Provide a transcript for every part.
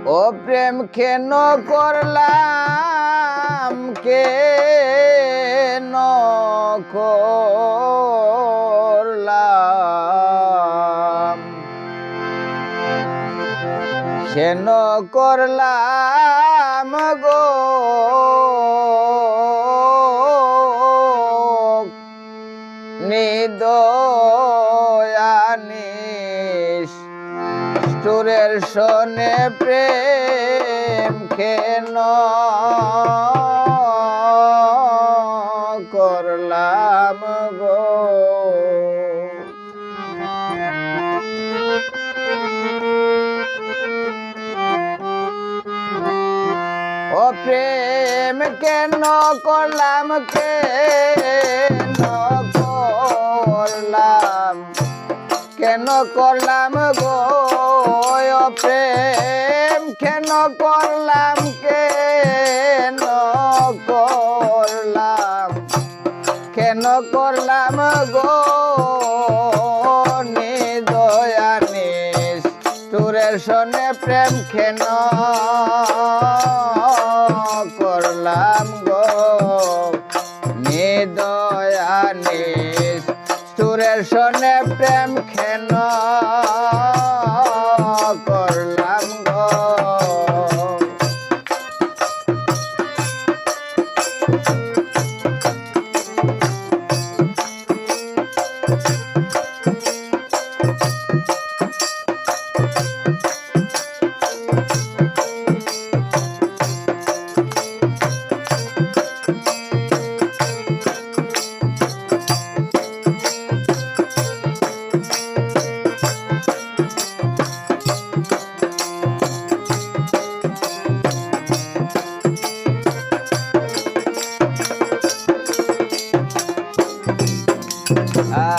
ও প্রেম কেন করলাম, কেন করলাম, কেন করলাম গো নিদয়ানিস সুরের শোনে প্রেম কেন করলাম গো। ও প্রেম কেন করলাম, কেন করলাম, কেন করলাম গো। ও প্রেম কেন করলাম, কেন করলাম, কেন করলাম গো নিদয়ানিস সুরের শোনে প্রেম কেন করলাম গো নিদয়ানিস সুরের শোনে প্রেম কেন করলাম গো।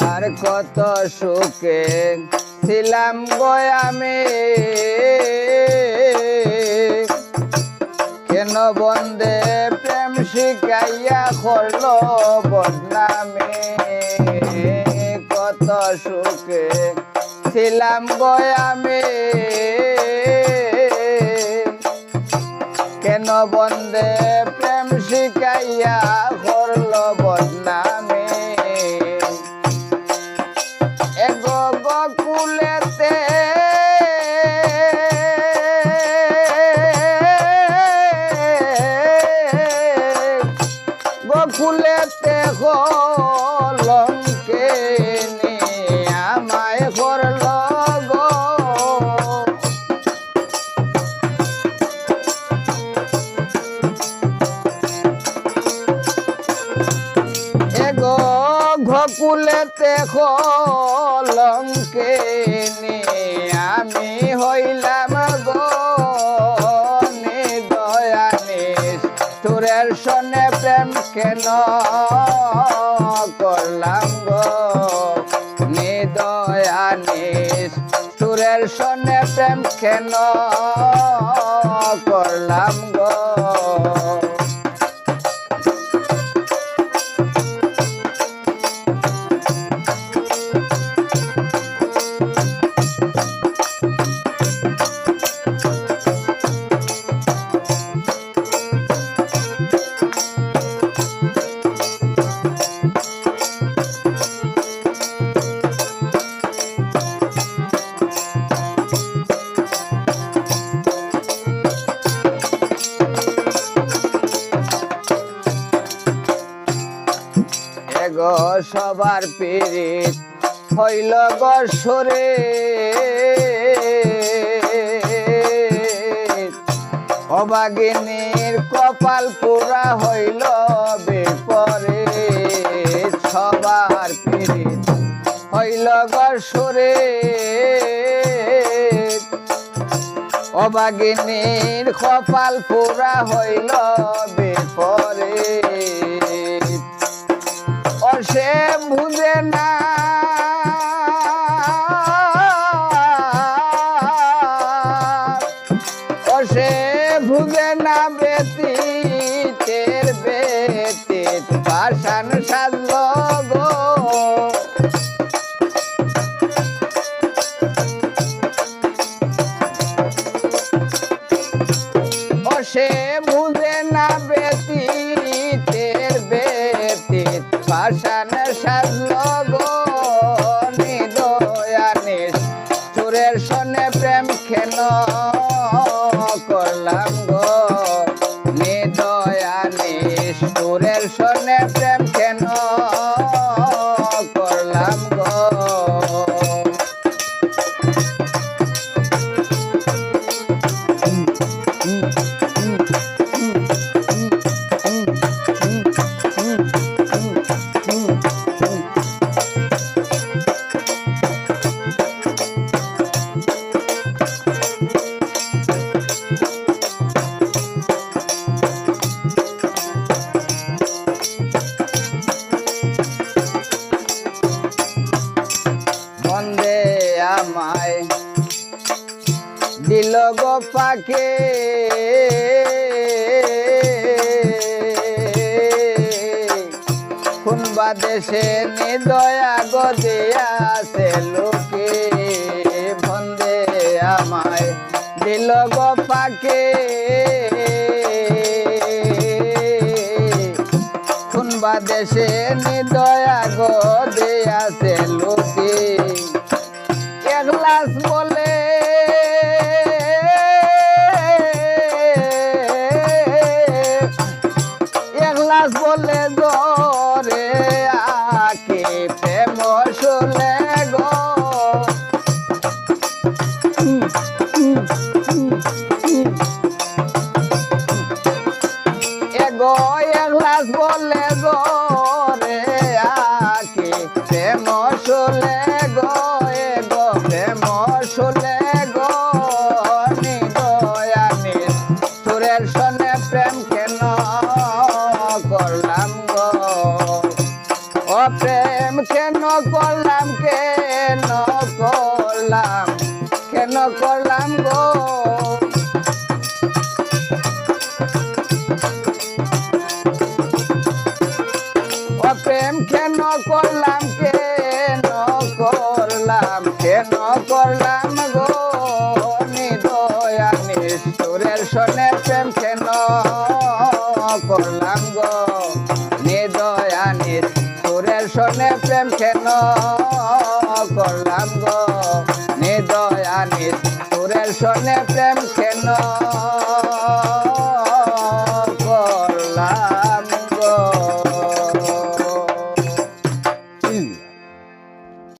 আর কত সুখে ছিলাম গো আমি, কেন বন্দে প্রেম শিখাইয়া করলো বদনামি। কত সুখে ছিলাম গো আমি, কেন বন্দে প্রেম শিখাইয়া করলো বদনামি। এগো গোকুলেতে গোকুলেতে কলঙ্কে আমায় করল গো। এগো গোকুলেতে কলঙ্কে আমি হইলাম গো নিদয়ানিস সুরের শোনে প্রেম কেন করলাম গো নিদয়ানিস সুরের শোনে প্রেম কেন করলাম গো। গো সবার পীড়িত হইল গো সরে, অভাগিনীর কপাল পুরা হইল বিপরীত। সবার পীড়িত হইল গো সরে, অভাগিনীর কপাল পুরা হইল বিপরীত। ও সে বুঝে না ও সে ভুগে না ব্যতীতের ব্যতীত পাষাণ সাজল গো। পাষাণ সাজলো গো নিদয়ানিস সুরের সনে প্রেম কেন করলাম গো নিদয়ানিস সুরের সনে প্রেম কেন করলাম গো বন্দে আমায় দিল গো পাকে কোনবা দেশে নিদয়া গো দিয়াছে লোকে বন্দে আমায় দিল গো পাকে কোনবা দেশে নিদয়া গো দিয়াছে লোকে একলাস বলে একলাস বলে জরে আকে প্রেম শুলে গো এগো একলাস বলে জরে আকে প্রেম শুলে গো এগো প্রেম শুলে গো নিদয়ানিস সুরের সনে প্রেম কেন করলাম গো ও প্রেম কেন করলাম কেন করলাম গো ও প্রেম কেন করলাম গো নিদয়ানিস সুরের সনে প্রেম কেন করলাম গো নিদয়ানিস সুরের সনে প্রেম কেন করলাম গো নিদয়ানিস সুরের সনে প্রেম কেন